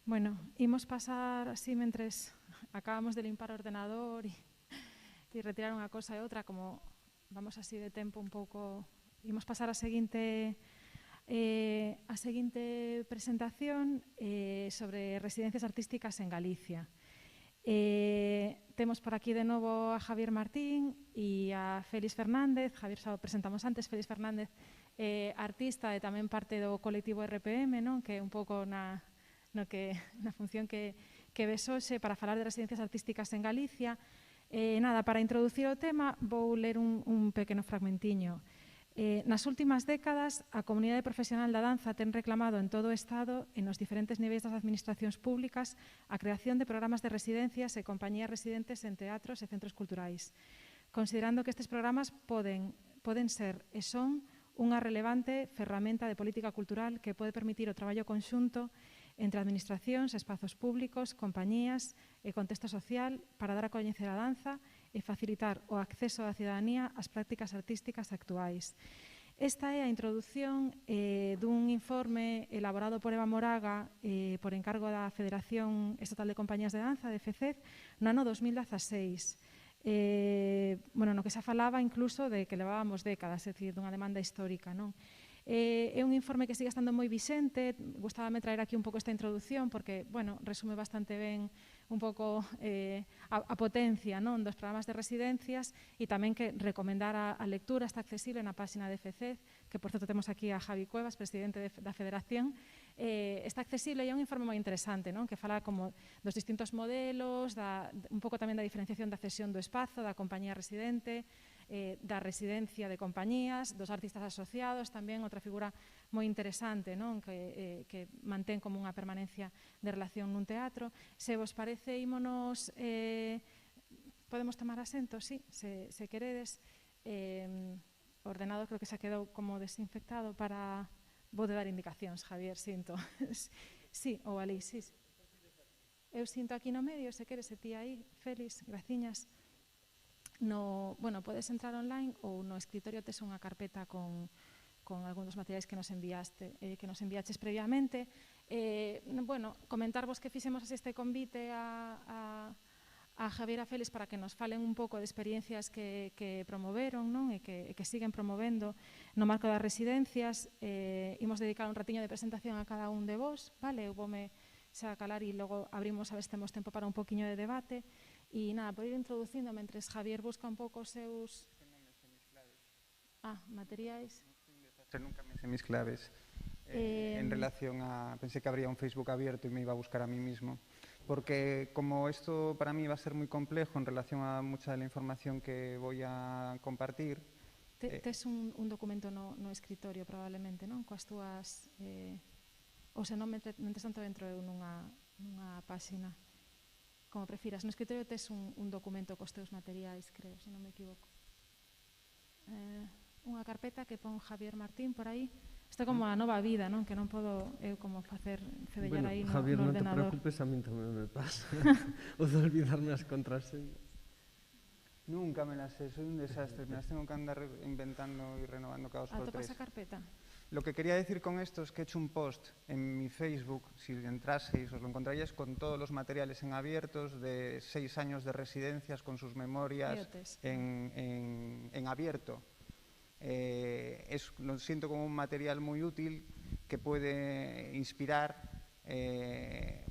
Bueno, imos pasar así mentres acabamos de limpar o ordenador e retirar unha cosa e outra, como vamos así de tempo un pouco, imos pasar a seguinte presentación sobre residencias artísticas en Galicia. Temos por aquí de novo a Javier Martín e a Félix Fernández. Javier xa o presentamos antes, Félix Fernández artista e tamén parte do colectivo RPM, non? Que é un pouco na función que ves hoxe para falar de residencias artísticas en Galicia. Nada, para introducir o tema vou ler un pequeno fragmentiño. Nas últimas décadas, a comunidade profesional da danza ten reclamado en todo o Estado e nos diferentes niveis das administracións públicas a creación de programas de residencias e compañías residentes en teatros e centros culturais, considerando que estes programas poden ser e son unha relevante ferramenta de política cultural que pode permitir o traballo conxunto entre administracións, espazos públicos, compañías e contexto social para dar a coñecer a danza e facilitar o acceso da cidadanía ás prácticas artísticas actuais. Esta é a introdución dun informe elaborado por Eva Moraga por encargo da Federación Estatal de Compañías de Danza, de FECED, no ano 2016. No que xa falaba incluso de que levábamos décadas, é dicir, dunha demanda histórica, non? É un informe que sigue estando moi vixente. Gustábame traer aquí un pouco esta introdución porque, bueno, resume bastante ben un pouco a potencia, non, dos programas de residencias e tamén que recomendar a lectura. Está accesible na página de FECED, que por certo temos aquí a Javi Cuevas, presidente da Federación. Está accesible e é un informe moi interesante, non, que fala como dos distintos modelos, un pouco tamén da diferenciación da cesión do espazo, da compañía residente, da residencia de compañías, dos artistas asociados, tamén outra figura moi interesante, non? Que mantén como unha permanencia de relación nun teatro. Se vos parece, ímonos, podemos tomar asento, sí, se queredes. O ordenador creo que se quedou como desinfectado para... Vou de dar indicacións, Javier, sinto. Sí, ou ali, sí. Eu sinto aquí no medio, se queres, e ti aí, Félix, graciñas. Podes entrar online ou no escritorio tes unha carpeta con algúns dos materiais que nos enviaches previamente. Comentarvos que fixemos este convite a Javier e a Félix para que nos falen un pouco de experiencias que promoveron, non? E que siguen promovendo no marco das residencias. Imos dedicar un ratiño de presentación a cada un de vos, vale? Eu voume xa calar e logo abrimos a ver se temos tempo para un poquinho de debate. E nada, por ir introducindo, mentres Javier busca un pouco os seus... materiais. Nunca me sé mis claves. En relación a... Pensé que habría un Facebook abierto y me iba a buscar a mí mismo. Porque como esto para mí va a ser muy complejo en relación a mucha de la información que voy a compartir... Tes un documento no escritorio probablemente, non? Coas túas... ou se non, mentre tanto entro eu nunha páxina... Como prefiras. No escritorio tes un documento cos teus materiais, creo, se non me equivoco. Unha carpeta que pon Javier Martín por aí. Isto é como a nova vida, non? Que non podo eu como facer fedellar aí no Javier, ordenador. Javier, non te preocupes, a min tamén me pasa o de olvidarme as contraseñas. Nunca me las sé, soy un desastre. Me las tengo que andar inventando y renovando cada 2 por 3. ¿Topas a carpeta? Lo que quería decir con esto es que he hecho un post en mi Facebook, si entraseis os lo encontraríais, con todos los materiales en abiertos de 6 años de residencias con sus memorias en abierto. Lo siento como un material muy útil que puede inspirar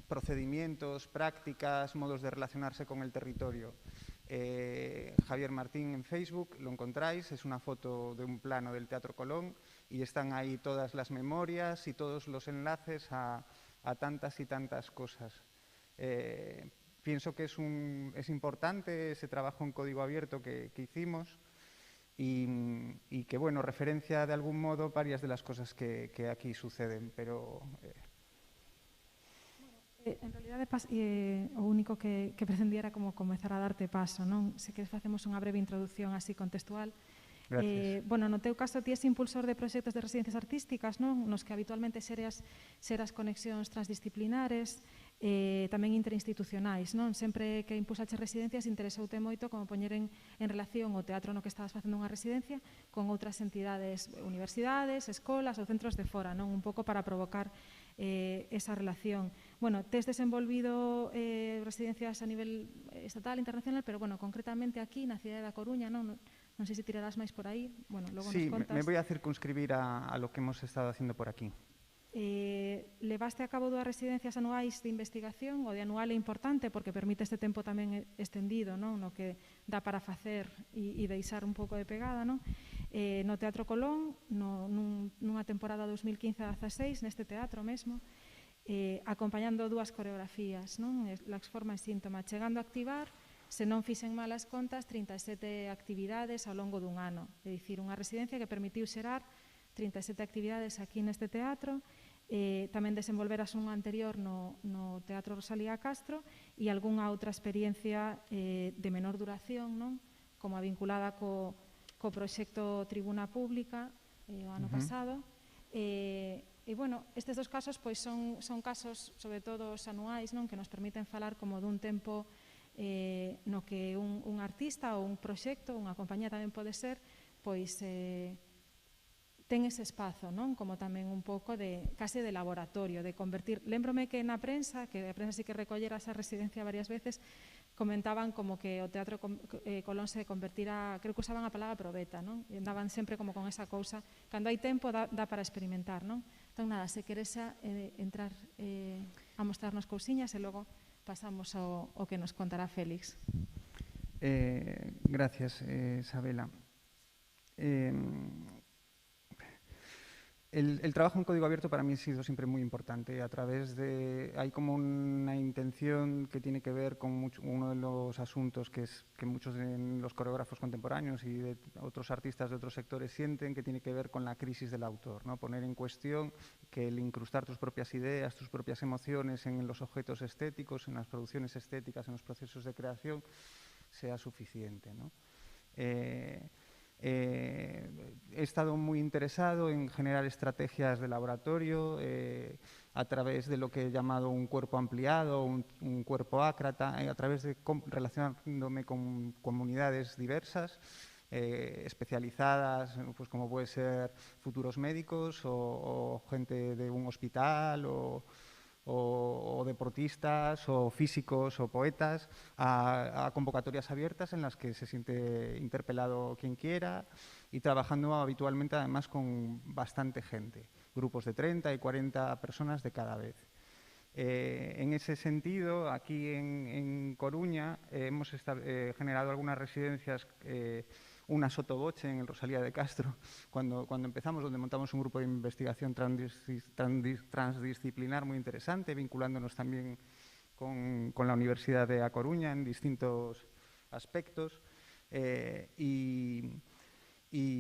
procedimientos, prácticas, modos de relacionarse con el territorio. Javier Martín en Facebook, lo encontráis, es una foto de un plano del Teatro Colón y están ahí todas las memorias y todos los enlaces a tantas y tantas cosas. Pienso que es importante ese trabajo en código abierto que hicimos y que, bueno, referencia de algún modo varias de las cosas que aquí suceden, pero... En realidade, o único que pretendía era como comezar a darte paso, non? Se que facemos unha breve introducción así contextual. Gracias. No teu caso, ti és impulsor de proxectos de residencias artísticas, non? Nos que habitualmente xeras conexións transdisciplinares, tamén interinstitucionais, non? Sempre que impulsaches residencias interesoute moito como poñer en relación o teatro no que estabas facendo unha residencia con outras entidades, universidades, escolas ou centros de fora, non? Un pouco para provocar esa relación. bueno, tes desenvolvido residencias a nivel estatal, internacional, pero, bueno, concretamente aquí, na cidade da Coruña, non sei se tirarás máis por aí, bueno, logo Sí, nos contas. me voy a circunscribir a lo que hemos estado haciendo por aquí. Levaste a cabo 2 residencias anuais de investigación, o de anual é importante porque permite este tempo tamén estendido, non? No que dá para facer e deixar un pouco de pegada, non? No Teatro Colón, nunha temporada 2015-16, neste teatro mesmo, acompañando 2 coreografías, non? Lax Forma e Síntoma, chegando a activar, se non fixen mal as contas, 37 actividades ao longo dun ano. É dicir, unha residencia que permitiu xerar 37 actividades aquí neste teatro. Tamén desenvolveras unha anterior no Teatro Rosalía Castro e algunha outra experiencia de menor duración, non? Como a vinculada co proxecto Tribuna Pública o ano pasado. Bueno, estes 2 casos pois son casos, sobre todo os anuais, non? Que nos permiten falar como dun tempo no que un artista ou un proxecto, unha compañía tamén pode ser, pois ten ese espazo, non? Como tamén un pouco de case de laboratorio, de convertir. Lembrome que na prensa, que a prensa sí que recollera esa residencia varias veces, comentaban como que o Teatro Colón se convertira, creo que usaban a palabra probeta, non? E andaban sempre como con esa cousa, cando hai tempo dá para experimentar, non? Entón, nada, se queres entrar a mostrarnos cousiñas e logo pasamos ao que nos contará Félix. Gracias, Isabela. El trabajo en código abierto para mí ha sido siempre muy importante. Hay como una intención que tiene que ver con uno de los asuntos que muchos de los coreógrafos contemporáneos y de otros artistas de otros sectores sienten, que tiene que ver con la crisis del autor, ¿no? Poner en cuestión que el incrustar tus propias ideas, tus propias emociones en los objetos estéticos, en las producciones estéticas, en los procesos de creación, sea suficiente, ¿no? He estado muy interesado en generar estrategias de laboratorio a través de lo que he llamado un cuerpo ampliado, un cuerpo ácrata, a través de relacionándome con comunidades diversas, especializadas, pues como puede ser futuros médicos o gente de un hospital o deportistas o físicos o poetas, a convocatorias abiertas en las que se siente interpelado quien quiera, y trabajando habitualmente además con bastante gente, grupos de 30 y 40 personas de cada vez. En ese sentido, aquí en Coruña hemos generado algunas residencias, una sotoboche en el Rosalía de Castro, cuando empezamos, donde montamos un grupo de investigación transdisciplinar muy interesante, vinculándonos también con la Universidad de A Coruña en distintos aspectos, y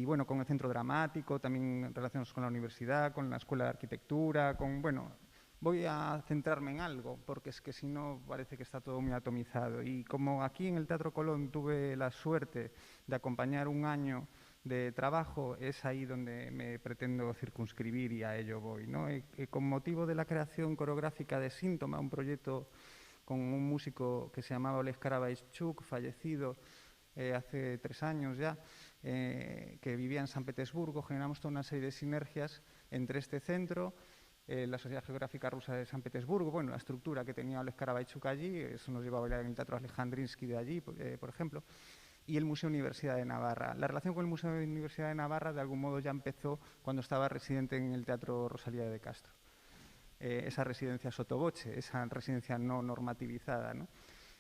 bueno, con el Centro Dramático, también relacionados con la universidad, con la Escuela de Arquitectura, voy a centrarme en algo, porque es que si no parece que está todo muy atomizado. Y como aquí en el Teatro Colón tuve la suerte de acompañar un año de trabajo, es ahí donde me pretendo circunscribir y a ello voy, ¿no? Con motivo de la creación coreográfica de Síntoma, un proyecto con un músico que se llamaba Oleg Karabaischuk, fallecido hace 3 años ya, que vivía en San Petersburgo, generamos toda una serie de sinergias entre este centro, la Sociedad Geográfica Rusa de San Petersburgo, bueno, la estructura que tenía Oleg Karabaichuk allí, eso nos llevaba a bailar en el Teatro Alejandrinsky de allí, por ejemplo, y el Museo Universidad de Navarra. La relación con el Museo Universidad de Navarra, de algún modo, ya empezó cuando estaba residente en el Teatro Rosalía de Castro. Esa residencia sotoboche, esa residencia no normativizada, ¿no?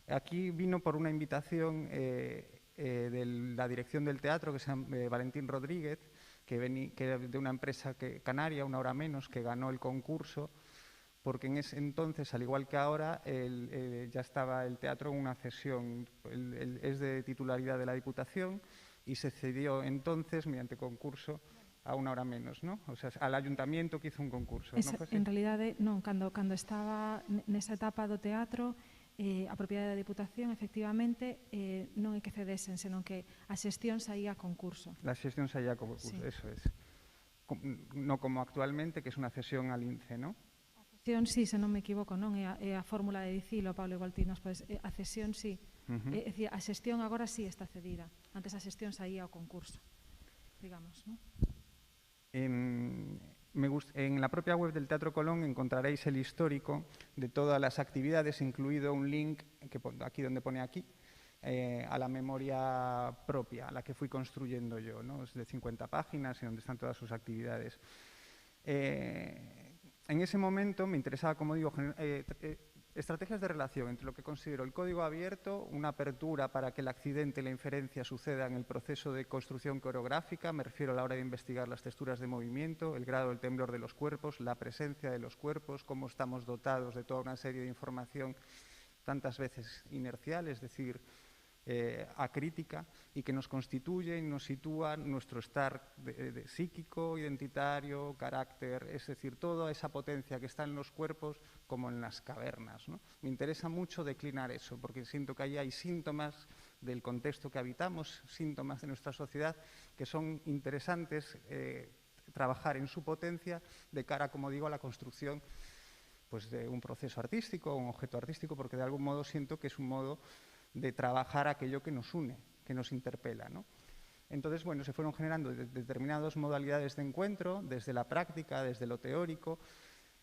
Aquí vino por una invitación de la dirección del teatro, que se llama Valentín Rodríguez, que era de una empresa canaria, Una Hora Menos, que ganó el concurso, porque en ese entonces, al igual que ahora, ya estaba el teatro en una cesión. Es de titularidad de la Diputación y se cedió entonces, mediante concurso, a Una Hora Menos, ¿no? O sea, al ayuntamiento que hizo un concurso. En realidade, non, cando estaba nesa etapa do teatro, a propiedade da Diputación, efectivamente, non é que cedesen, senón que a xestión saía a concurso. La xestión saía a concurso, sí. Eso es. No como actualmente, que es unha cesión al INCE, ¿no? A cesión, sí, se non me equivoco, non? É a fórmula de dicilo, Pablo, igual ti nos podes... A cesión, sí. É dicir, a xestión agora sí está cedida. Antes a xestión saía ao concurso, digamos, non? En la propia web del Teatro Colón encontraréis el histórico de todas las actividades, incluido un link, aquí donde pone aquí, a la memoria propia, a la que fui construyendo yo, ¿no? Es de 50 páginas y donde están todas sus actividades. En ese momento me interesaba, como digo, estrategias de relación entre lo que considero el código abierto, una apertura para que el accidente y la inferencia suceda en el proceso de construcción coreográfica, me refiero a la hora de investigar las texturas de movimiento, el grado del temblor de los cuerpos, la presencia de los cuerpos, cómo estamos dotados de toda una serie de información tantas veces inercial, es decir, acrítica, y que nos constituye y nos sitúa nuestro estar psíquico, identitario, carácter, es decir, toda esa potencia que está en los cuerpos como en las cavernas, ¿no? Me interesa mucho declinar eso, porque siento que allí hay síntomas del contexto que habitamos, síntomas de nuestra sociedad, que son interesantes trabajar en su potencia de cara, como digo, a la construcción pues, de un proceso artístico o un objeto artístico, porque de algún modo siento que es un modo de trabajar aquello que nos une, que nos interpela, ¿no? Entonces, bueno, se fueron generando determinadas modalidades de encuentro, desde la práctica, desde lo teórico,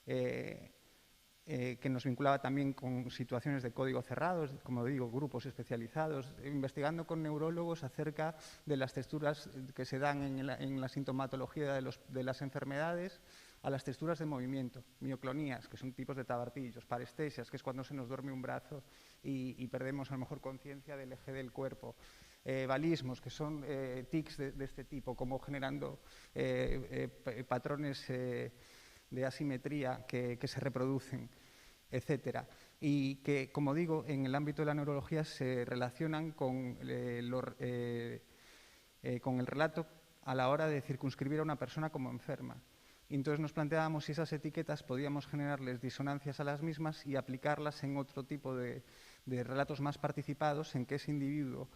que nos vinculaba también con situaciones de código cerrados, como digo, grupos especializados, investigando con neurólogos acerca de las texturas que se dan en la sintomatología de las enfermedades, a las texturas de movimiento, mioclonías, que son tipos de tabartillos, parestesias, que es cuando se nos duerme un brazo y perdemos a lo mejor conciencia del eje del cuerpo, balismos, que son tics de este tipo, como generando patrones de asimetría que se reproducen, etcétera. Y que, como digo, en el ámbito de la neurología se relacionan con el relato a la hora de circunscribir a una persona como enferma. Y entonces nos planteábamos si esas etiquetas podíamos generarles disonancias a las mismas y aplicarlas en otro tipo de relatos más participados, en que ese individuo,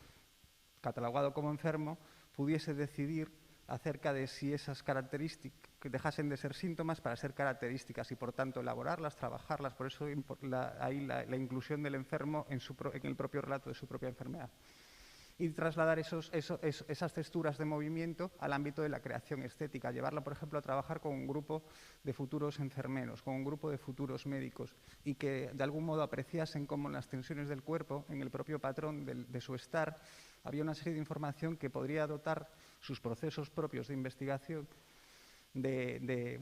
catalogado como enfermo, pudiese decidir acerca de si esas características dejasen de ser síntomas para ser características y, por tanto, elaborarlas, trabajarlas. Por eso ahí la inclusión del enfermo en el propio relato de su propia enfermedad. Y trasladar esas texturas de movimiento al ámbito de la creación estética. Llevarla, por ejemplo, a trabajar con un grupo de futuros enfermeros, con un grupo de futuros médicos, y que de algún modo apreciasen cómo en las tensiones del cuerpo, en el propio patrón de su estar, había una serie de información que podría dotar sus procesos propios de investigación de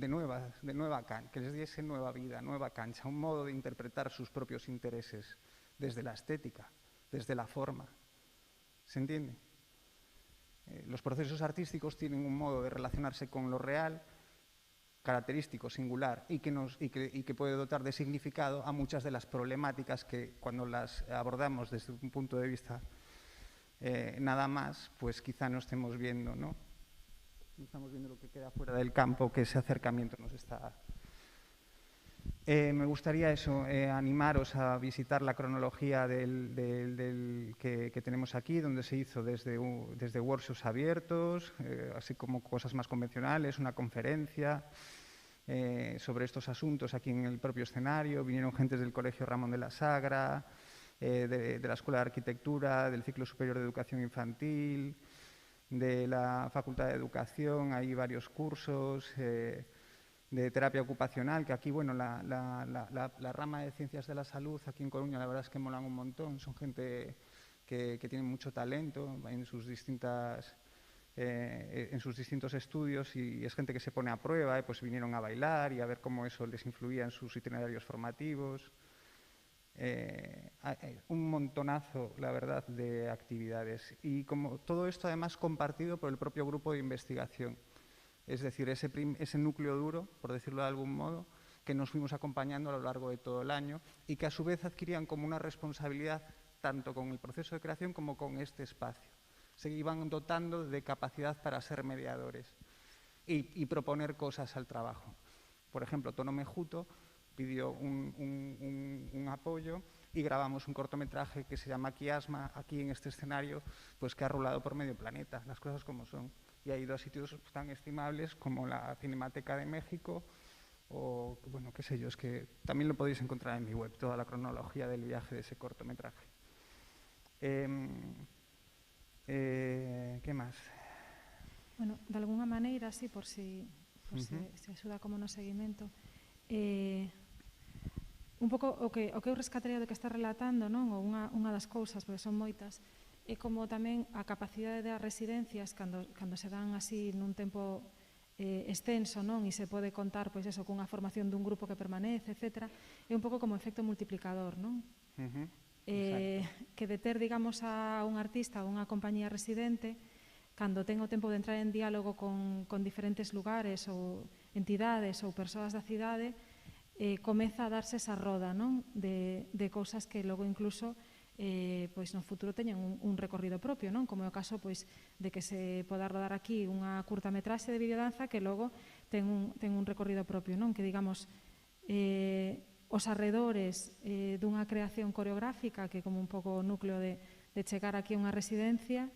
nueva cancha, que les diese nueva vida, nueva cancha, un modo de interpretar sus propios intereses desde la estética, desde la forma. ¿Se entiende? Los procesos artísticos tienen un modo de relacionarse con lo real, característico, singular, y que puede dotar de significado a muchas de las problemáticas que, cuando las abordamos desde un punto de vista nada más, pues quizá no estemos viendo, ¿no? No estamos viendo lo que queda fuera del campo, que ese acercamiento nos está... me gustaría animaros a visitar la cronología que tenemos aquí, donde se hizo desde workshops abiertos, así como cosas más convencionales, una conferencia sobre estos asuntos aquí en el propio escenario. Vinieron gentes del Colegio Ramón de la Sagra, de la Escuela de Arquitectura, del Ciclo Superior de Educación Infantil, de la Facultad de Educación. Hay varios cursos de terapia ocupacional, que aquí, bueno, la rama de ciencias de la salud aquí en Coruña, la verdad es que molan un montón. Son gente que tiene mucho talento en sus distintos estudios, y es gente que se pone a prueba, pues vinieron a bailar y a ver cómo eso les influía en sus itinerarios formativos. Un montonazo, la verdad, de actividades, y como todo esto además compartido por el propio grupo de investigación, es decir, ese núcleo duro, por decirlo de algún modo, que nos fuimos acompañando a lo largo de todo el año, y que a su vez adquirían como una responsabilidad tanto con el proceso de creación como con este espacio. Se iban dotando de capacidad para ser mediadores y proponer cosas al trabajo. Por ejemplo, Tono Mejuto pidió un apoyo y grabamos un cortometraje que se llama Quiasma, aquí en este escenario, pues que ha rulado por medio planeta, las cosas como son. Y ha ido a sitios tan estimables como la Cinemateca de México o, bueno, qué sé yo, es que también lo podéis encontrar en mi web, toda la cronología del viaje de ese cortometraje. ¿Qué más? Bueno, de alguna maneira, sí, por pues, se axuda como no seguimento. Un pouco o que eu rescataría do que está relatando, non? Ou unha das cousas, porque son moitas, é como tamén a capacidade das residencias cando se dan así nun tempo extenso, non? E se pode contar pois eso cunha formación dun grupo que permanece, etc. É un pouco como efecto multiplicador, non? Que de ter, digamos, a un artista ou unha compañía residente, cando ten o tempo de entrar en diálogo con diferentes lugares ou entidades ou persoas da cidade, comeza a darse esa roda, non? De cousas que logo incluso pois no futuro teñen un recorrido propio, non? Como é o caso pois de que se poda rodar aquí unha curtametraxe de videodanza que logo ten un recorrido propio, non? Que digamos os arredores dunha creación coreográfica que como un pouco o núcleo de chegar aquí a unha residencia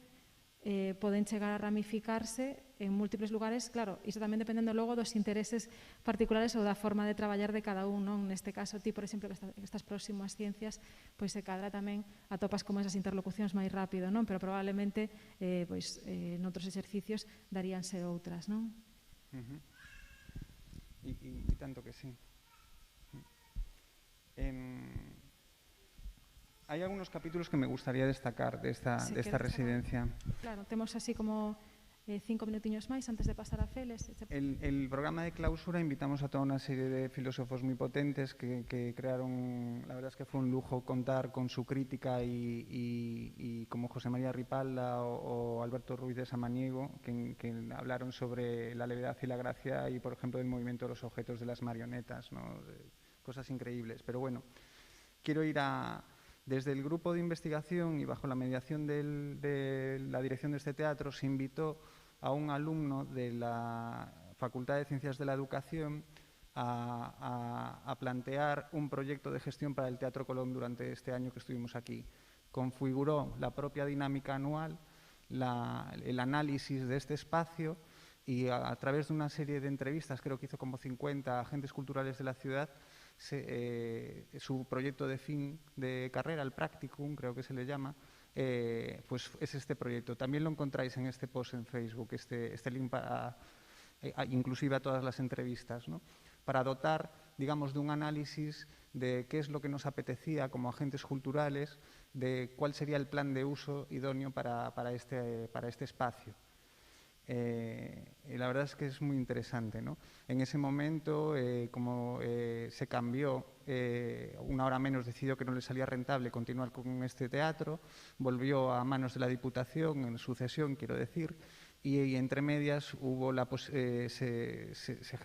poden chegar a ramificarse en múltiples lugares, claro, iso tamén dependendo logo dos intereses particulares ou da forma de traballar de cada un, non? Neste caso, ti, por exemplo, que estás próximo ás ciencias, pois se cadra tamén atopas como esas interlocucións máis rápido, non? Pero probablemente, pois, noutros exercicios daríanse outras, non? E tanto que sí. Hai algunos capítulos que me gustaría destacar desta residencia. Claro, temos así como 5 minutiños máis antes de pasar a Feles. El programa de clausura invitamos a toda una serie de filósofos muy potentes que crearon, la verdad es que fue un lujo contar con su crítica y como José María Ripalda o Alberto Ruiz de Samaniego, que hablaron sobre la levedad y la gracia y, por ejemplo, del movimiento de los objetos de las marionetas, ¿no? Cosas increíbles. Pero bueno, quiero ir desde el grupo de investigación y bajo la mediación de la dirección de este teatro se invitó a un alumno de la Facultad de Ciencias de la Educación a plantear un proyecto de gestión para el Teatro Colón durante este año que estuvimos aquí. Configuró la propia dinámica anual, el análisis de este espacio y a través de una serie de entrevistas, creo que hizo como 50 agentes culturales de la ciudad, su proyecto de fin de carrera, el practicum, creo que se le llama, pues es este proyecto. También lo encontráis en este post en Facebook, este link inclusive a todas las entrevistas, ¿no? Para dotar, digamos, de un análisis de qué es lo que nos apetecía como agentes culturales, de cuál sería el plan de uso idóneo para este espacio. La verdad es que es muy interesante, ¿no? En ese momento, como se cambió, una hora menos decidió que no le salía rentable continuar con este teatro, volvió a manos de la Diputación, en sucesión, quiero decir, y entre medias hubo se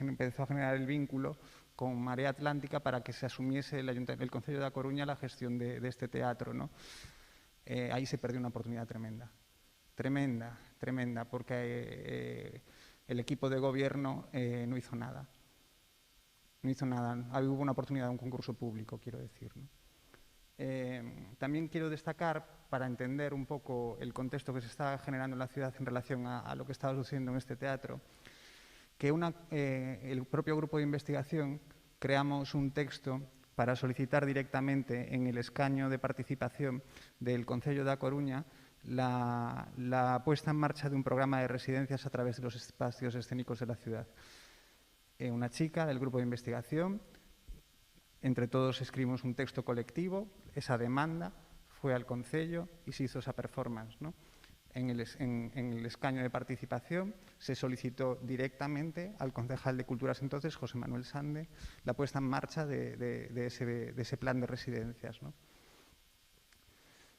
empezó a generar el vínculo con Marea Atlántica para que se asumiese el Concello da Coruña la gestión de este teatro, ¿no? Ahí se perdió una oportunidad tremenda. Tremenda, porque el equipo de gobierno no hizo nada. Hubo una oportunidad de un concurso público, quiero decir, ¿no? También quiero destacar, para entender un poco el contexto que se está generando en la ciudad en relación a lo que estaba sucediendo en este teatro, que el propio grupo de investigación creamos un texto para solicitar directamente en el escaño de participación del Concello da Coruña la puesta en marcha de un programa de residencias a través de los espacios escénicos de la ciudad. Una chica del grupo de investigación, entre todos escribimos un texto colectivo, esa demanda fue al Concello y se hizo esa performance, ¿no? En el escaño de participación se solicitó directamente al concejal de Culturas entonces, José Manuel Sande, la puesta en marcha de ese plan de residencias, ¿no?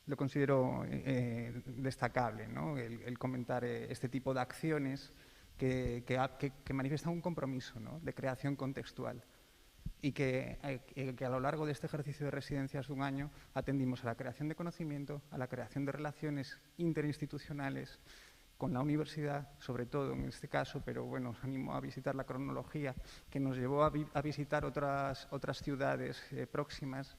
Lo considero destacable, ¿no? El comentar este tipo de acciones que manifiestan un compromiso, ¿no? De creación contextual y que a lo largo de este ejercicio de residencias de un año atendimos a la creación de conocimiento, a la creación de relaciones interinstitucionales con la universidad, sobre todo en este caso, pero bueno, os animo a visitar la cronología que nos llevó a visitar otras ciudades próximas,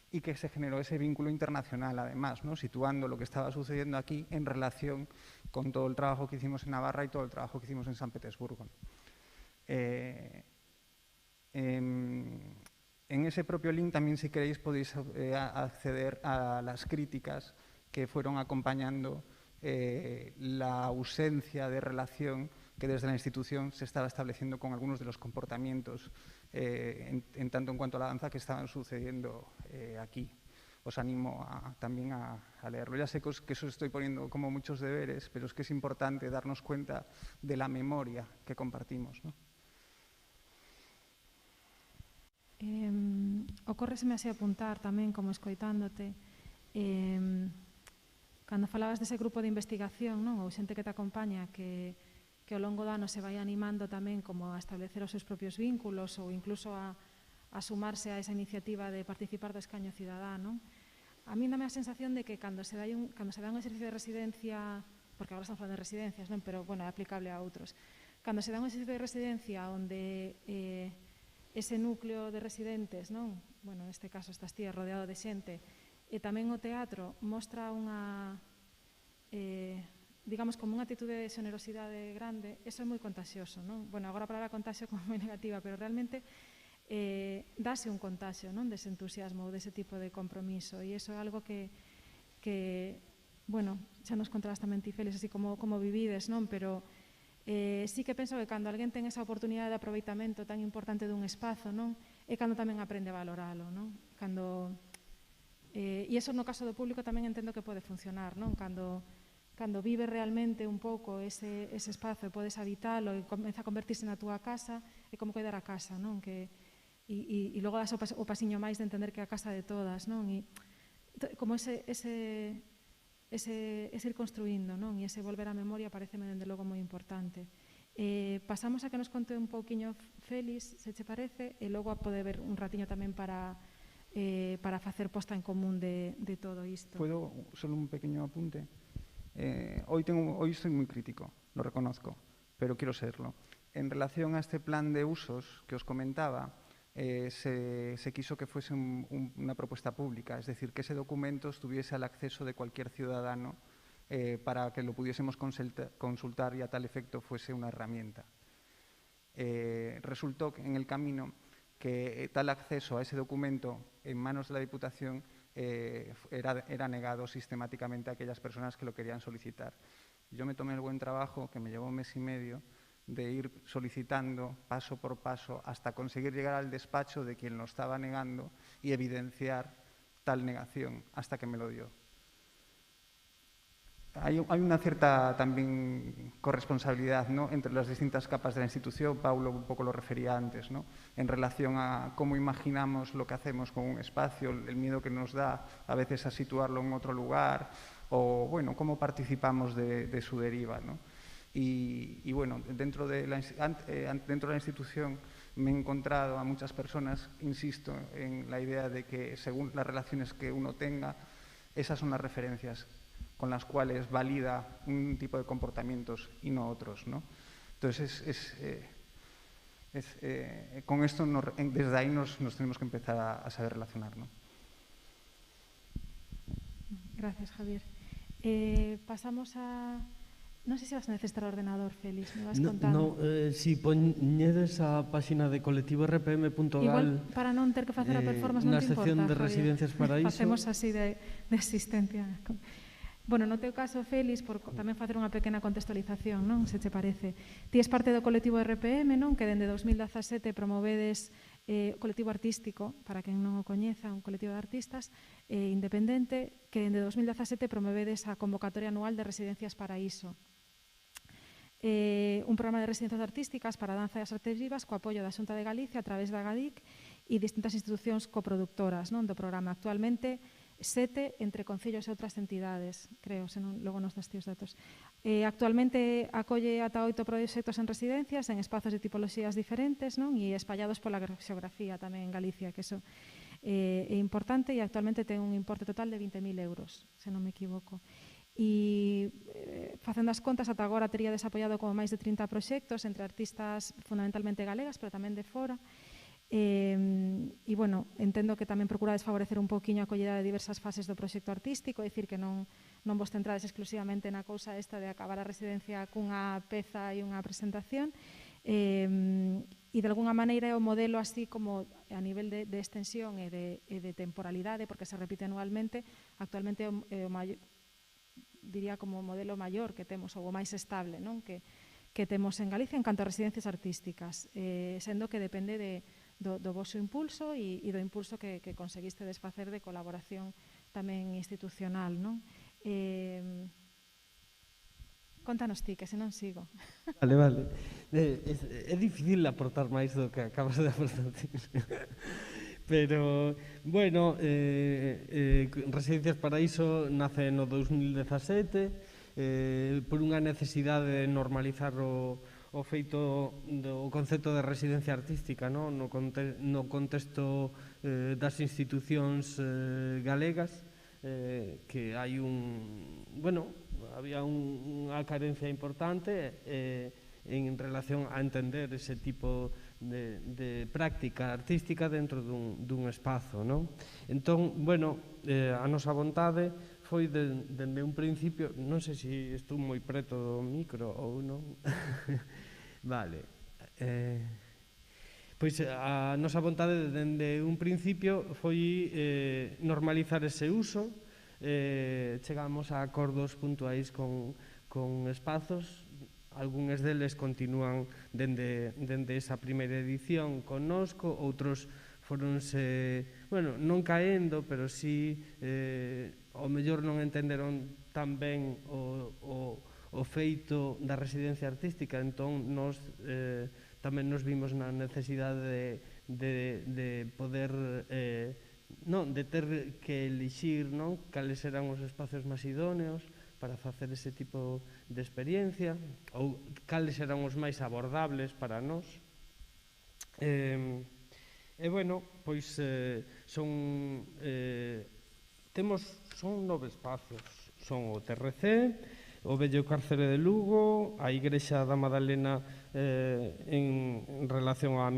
y que se generó ese vínculo internacional, además, ¿no? Situando lo que estaba sucediendo aquí en relación con todo el trabajo que hicimos en Navarra y todo el trabajo que hicimos en San Petersburgo. En ese propio link también, si queréis, podéis acceder a las críticas que fueron acompañando la ausencia de relación que desde la institución se estaba estableciendo con algunos de los comportamientos en tanto en cuanto a la danza que estaban sucediendo aquí. Os animo también a leerlo. Ya sé que eso estoy poniendo como muchos deberes, pero es que es importante darnos cuenta de la memoria que compartimos, ¿no? Ocórreseme así apuntar tamén, como escoitándote, cando falabas dese grupo de investigación, non? Ou xente que te acompaña, que ao longo do ano se vai animando tamén como a establecer os seus propios vínculos ou incluso a sumarse a esa iniciativa de participar do escaño cidadán, non? A mí dame a sensación de que cando se dá un exercicio de residencia, porque agora estamos falando de residencias, non? Pero, bueno, é aplicable a outros. Cando se dá un exercicio de residencia onde ese núcleo de residentes, non? Bueno, neste caso estás ti rodeado de xente, e tamén o teatro mostra unha, digamos, como unha actitude de xenerosidade grande, eso é moi contagioso, non? Bueno, agora a palabra contagio como moi negativa, pero realmente dáse un contagio, non? Dese entusiasmo ou dese tipo de compromiso, e iso é algo que bueno, xa nos contarás tamén ti, Félix, así como vivides, non? Pero sí que penso que cando alguén ten esa oportunidade de aproveitamento tan importante dun espazo, non? É cando tamén aprende a valoralo, non? E iso no caso do público tamén entendo que pode funcionar, non? Cando vive realmente un pouco ese espazo e podes habitalo e comeza a convertirse na túa casa, é como coidar a casa, non? E logo das o pasiño máis de entender que é a casa de todas, non? E como ese ir construindo, non? E ese volver á memoria pareceme dende logo moi importante. Pasamos a que nos conte un pouquiño Félix, se che parece, e logo a poder ver un ratiño tamén para facer posta en común de todo isto. Puedo solo un pequeño apunte? Hoy estoy muy crítico, lo reconozco, pero quiero serlo. En relación a este plan de usos que os comentaba, se quiso que fuese una propuesta pública, es decir, que ese documento estuviese al acceso de cualquier ciudadano para que lo pudiésemos consultar y a tal efecto fuese una herramienta. Resultó en el camino que tal acceso a ese documento en manos de la Diputación era negado sistemáticamente a aquellas personas que lo querían solicitar. Yo me tomé el buen trabajo, que me llevó 1 mes y medio, de ir solicitando paso por paso hasta conseguir llegar al despacho de quien lo estaba negando y evidenciar tal negación hasta que me lo dio. Hay una cierta también corresponsabilidad, ¿no?, entre las distintas capas de la institución. Paulo un poco lo refería antes, ¿no?, en relación a cómo imaginamos lo que hacemos con un espacio, el miedo que nos da a veces a situarlo en otro lugar o, bueno, cómo participamos de su deriva, ¿no? Y bueno, dentro de la institución me he encontrado a muchas personas, insisto, en la idea de que según las relaciones que uno tenga, esas son las referencias con las cuales valida un tipo de comportamientos y no otros, ¿no? Entonces, con esto desde ahí nos tenemos que empezar a saber relacionar, ¿no? Gracias, Javier. Pasamos a... Non sei se vas a necesitar o ordenador, Félix, me vas contando. Si poñedes a páxina de colectivorpm.gal igual para non ter que facer a performance non te importa, na sección de Residencias Paraíso. Facemos así de existencia. Bueno, no teu caso, Félix, por tamén facer unha pequena contextualización, non? Se te parece. Ti es parte do colectivo RPM, non? Que dende 2017 promovedes colectivo artístico, para quen non o coñeza, un colectivo de artistas independente, que dende 2017 promovedes a convocatoria anual de Residencias Paraíso. Un programa de residencias artísticas para a danza e as artes vivas co apoio da Xunta de Galicia a través da GADIC e distintas institucións coproductoras, non, do programa. Actualmente 7 entre concellos e outras entidades, creo, senón logo nos das ti os datos. Actualmente acolle ata 8 proxectos en residencias, en espazos de tipoloxías diferentes, non, e espallados pola xeografía tamén en Galicia, que eso é importante, e actualmente ten un importe total de 20.000 euros, se non me equivoco. E facendo as contas, ata agora tería desapoiado como máis de 30 proxectos entre artistas fundamentalmente galegas, pero tamén de fora. E, bueno, entendo que tamén procurades favorecer un pouquiño a acollida de diversas fases do proxecto artístico, é dicir, que non vos centrades exclusivamente na cousa esta de acabar a residencia cunha peza e unha presentación, e de alguna maneira é o modelo así como a nivel de extensión e de temporalidade, porque se repite anualmente, actualmente é o maior, diría como o modelo maior que temos, ou o máis estable, non? Que que temos en Galicia en canto a residencias artísticas, sendo que depende do vosso impulso e do impulso que conseguiste desfacer de colaboración tamén institucional, non? Contanos ti, que se non sigo. Vale. É difícil aportar máis do que acabas de aportar ti. Pero, bueno, Residencias Paraíso nace no 2017 por unha necesidade de normalizar o feito do concepto de residencia artística, no contexto das institucións galegas, que hai había unha carencia importante en relación a entender ese tipo de práctica artística dentro dun espazo, non? Entón, a nosa vontade foi dende un principio, non sei se estou moi preto do micro ou non. Vale. Pois a nosa vontade dende un principio foi normalizar ese uso. Chegamos a acordos puntuais con espazos. Algúns deles continúan dende esa primeira edición connosco, outros foronse, non caendo, pero sí ao mellor non entenderon tan ben o feito da residencia artística, entón nos tamén nos vimos na necesidade de poder de ter que elixir cales eran os espacios máis idóneos para facer ese tipo de experiencia, ou cales eran os máis abordables para nós. Pois son 9 espacios. Son o TRC, o vello cárcere de Lugo, a Igrexa da Madalena en relación á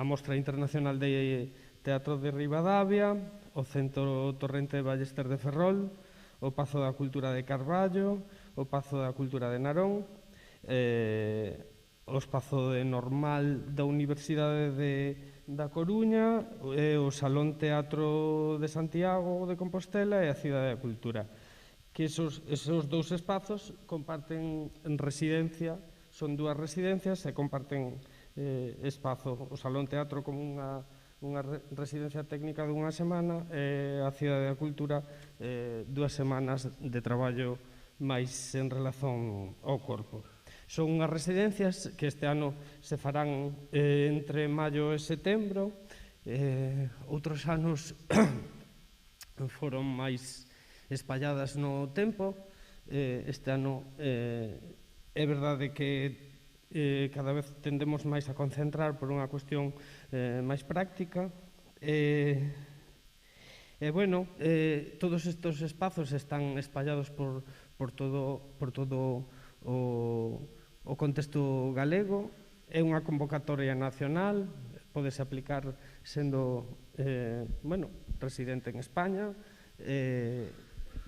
Mostra Internacional de Teatro de Ribadavia, o Centro Torrente de Ballester de Ferrol, o Pazo da Cultura de Carballo, o Pazo da Cultura de Narón, o Espazo de Normal da Universidade da Coruña, o Salón Teatro de Santiago de Compostela e a Cidade da Cultura. Que esos 2 espazos comparten residencia, son 2 residencias e comparten espazo. O Salón Teatro como unha residencia técnica dunha semana e a Cidade da Cultura 2 semanas de traballo máis en relación ao corpo. Son unhas residencias que este ano se farán entre maio e setembro. Outros anos foron máis espalladas no tempo. Este ano é verdade que cada vez tendemos máis a concentrar por unha cuestión máis práctica. Todos estes espazos están espallados por todo o contexto galego. É unha convocatoria nacional, pódese aplicar sendo residente en España.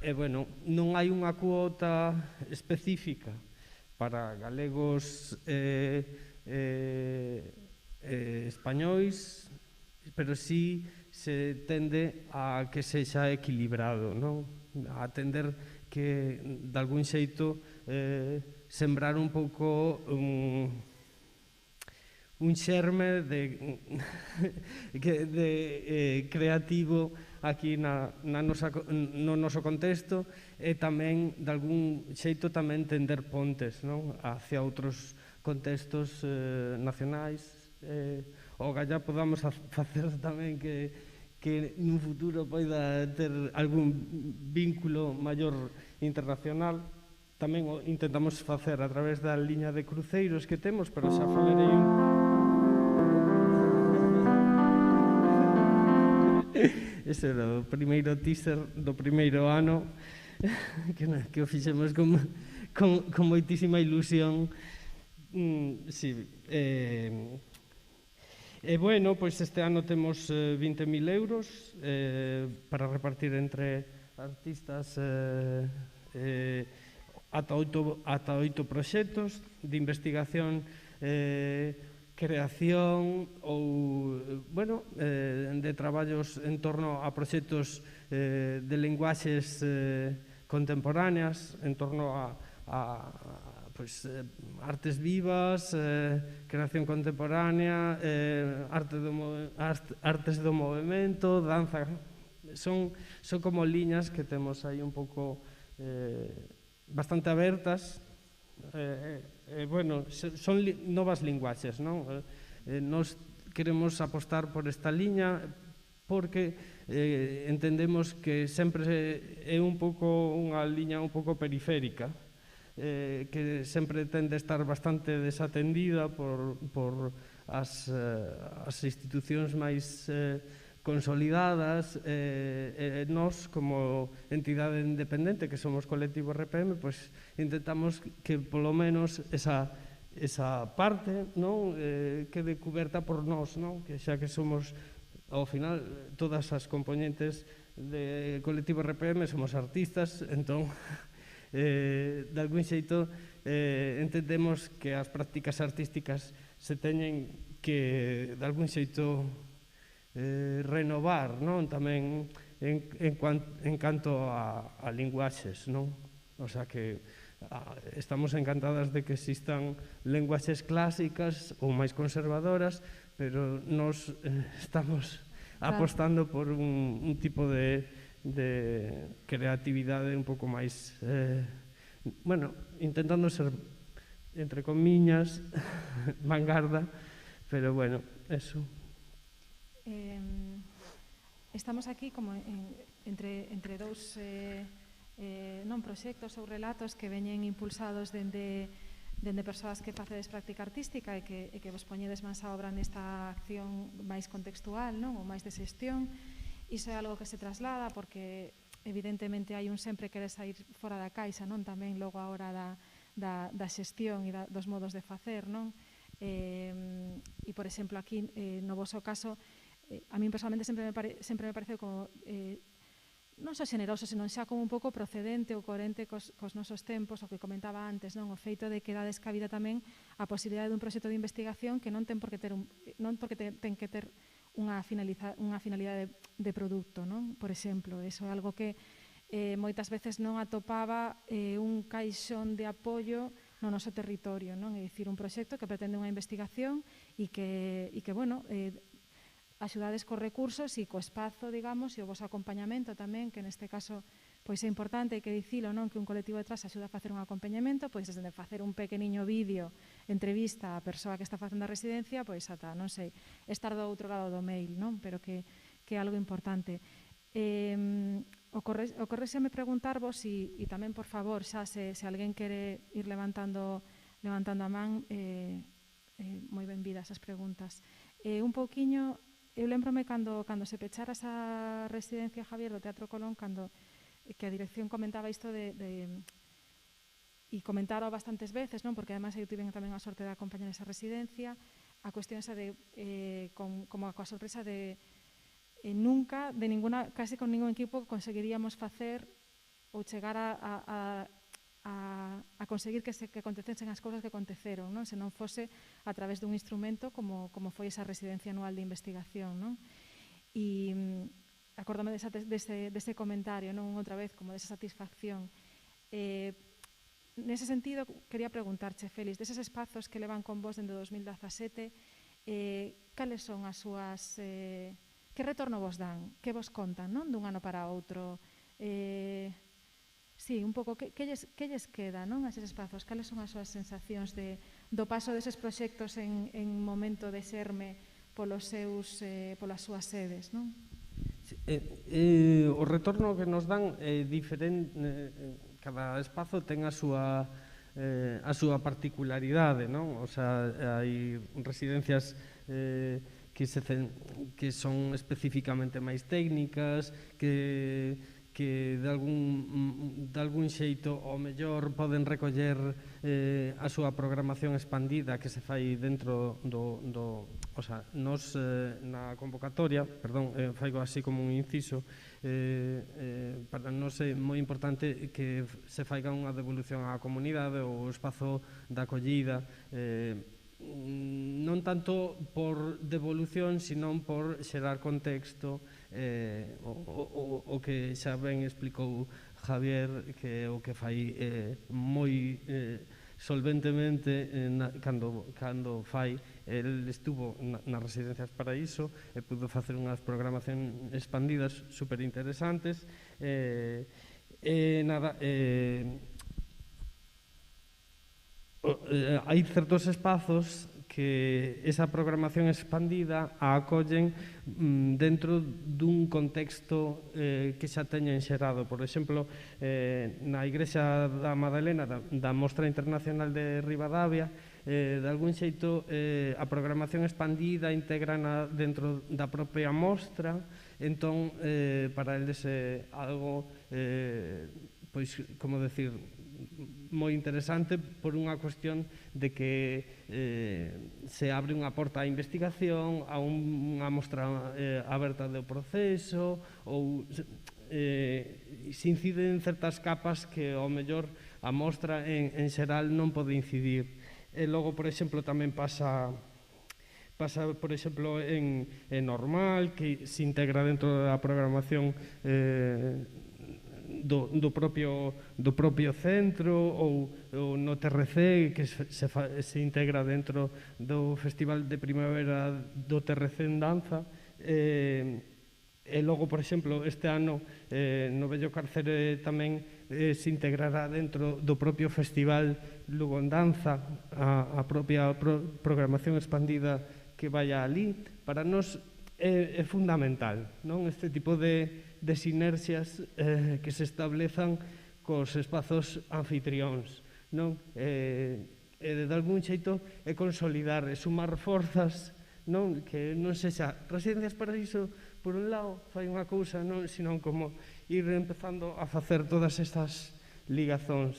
Non hai unha cuota específica para galegos españois, pero sí se tende a que sexa equilibrado, a tender que de algún xeito sembrar un pouco un xerme de creativo aquí no noso contexto, e tamén, de algún xeito, tamén tender pontes hacia outros contextos nacionais. O gallá podamos facer tamén que nun futuro poida ter algún vínculo maior internacional. Tamén o intentamos facer a través da liña de cruceiros que temos, pero xa falarei Ese era o primeiro teaser do primeiro ano que o fixemos con moitísima ilusión. Pois este ano temos 20.000 euros para repartir entre artistas, ata 8 proxectos de investigación, creación ou, de traballos en torno a proxectos de linguaxes contemporáneas, en torno a artes vivas, creación contemporánea, artes do movimento, danza. Son como liñas que temos aí un pouco bastante abertas. Bueno, son novas linguaxes, non? Nos queremos apostar por esta liña porque entendemos que sempre é un pouco unha liña un pouco periférica, que sempre tende a estar bastante desatendida por as institucións máis consolidadas. Nós, como entidade independente que somos Colectivo RPM, pois intentamos que polo menos esa parte, non, quede cuberta por nós, non? Que xa que somos, ao final, todas as componentes de Colectivo RPM somos artistas, entón de algún xeito entendemos que as prácticas artísticas se teñen que de algún xeito renovar, non? Tamén en canto a linguaxes, non? O sea que estamos encantadas de que existan linguaxes clásicas ou máis conservadoras, pero nos estamos apostando por un tipo de creatividade un pouco máis, bueno, intentando ser, entre comiñas, vanguarda, pero bueno, eso. Estamos aquí como entre dous non proxectos ou relatos que veñen impulsados dende persoas que facedes práctica artística e que vos poñedes máis a obra nesta acción máis contextual, non? Ou máis de xestión. Iso é algo que se traslada porque evidentemente hai un sempre querer sair fora da caixa, non? Tamén logo a hora da xestión e dos modos de facer, non? E, por exemplo, aquí, no vosso caso, a min personalmente sempre me parece como non só xeneroso, senón xa como un pouco procedente ou coherente cos nosos tempos, o que comentaba antes, non? O feito de que dades cabida tamén a posibilidade dun proxecto de investigación que non ten por que ter ten que ter unha finalidade de produto, non? Por exemplo, eso é algo que moitas veces non atopaba un caixón de apoio no noso territorio, non? É dicir, un proxecto que pretende unha investigación e que bueno, axudades cos recursos e co espazo, digamos, e o voso acompañamento tamén, que neste caso pois é importante, hai que dicilo, non? Que un colectivo detrás axuda a facer un acompañamento, pois desde facer un pequeniño vídeo, entrevista a persoa que está facendo a residencia, pois ata, non sei, estar do outro lado do mail, non? Pero que é algo importante. Ocorréseme preguntarvos e tamén, por favor, xa se alguén quere ir levantando a man, moi benvidas as preguntas. Un pouquiño, eu lembrome cando se pechara esa residencia, Javier, do Teatro Colón, que a dirección comentaba isto e comentaro bastantes veces, non? Porque además eu tiven tamén a sorte de acompañar esa residencia, a cuestión esa de como coa sorpresa de nunca, casi con ningún equipo conseguiríamos facer ou chegar a conseguir que acontecesen as cousas que aconteceron, non? Se non fose a través dun instrumento como foi esa residencia anual de investigación, non? E acórdame dese comentario, non? Outra vez, como desa satisfacción. Nese sentido, quería preguntarche, Félix, deses espazos que levan con vos dende 2017, cales son as súas... que retorno vos dan? Que vos contan, non? Dun ano para outro. Sí, un pouco, que lles queda, non? A eses espazos, cales son as súas sensacións do paso deses proxectos en momento de xerme polas súas sedes, non? O retorno que nos dan é diferente, cada espazo ten a súa particularidade, non? O sea, hai residencias que son especificamente máis técnicas, que de algún xeito ao mellor poden recoller a súa programación expandida que se fai dentro do o sea, nos na convocatoria, perdón, faigo así como un inciso, para nós é moi importante que se faiga unha devolución á comunidade ou o espazo da acollida, non tanto por devolución, senón por xerar contexto, o que xa ben explicou Javier, que é o que fai moi solventemente cando fai. El estuvo nas Residencias Paraíso e pudo facer unhas programacións expandidas superinteresantes. Hai certos espazos que esa programación expandida a acollen dentro dun contexto que xa teñen xerado. Por exemplo, na Igrexa da Madalena da Mostra Internacional de Ribadavia, de algún xeito a programación expandida integrana dentro da propia mostra. Entón, para eles é algo, pois, como decir, moi interesante por unha cuestión de que se abre unha porta á investigación, a unha mostra aberta do proceso, ou se incide en certas capas que ao mellor a mostra en xeral non pode incidir. E logo, por exemplo, tamén pasa, por exemplo, en Normal, que se integra dentro da programación do propio centro, ou no TRC, que se integra dentro do Festival de Primavera do TRC en danza. E logo, por exemplo, este ano no Vello Carcere tamén se integrará dentro do propio Festival Lugo en Danza a propia programación expandida que vai alí. Para nós é fundamental, non, este tipo de sinerxias que se establezan cos espazos anfitrións, non? De algún xeito é consolidar e sumar forzas, non? Que non sexa Residencias Paraíso por un lado fai unha cousa, non? Senón como ir empezando a facer todas estas ligazóns.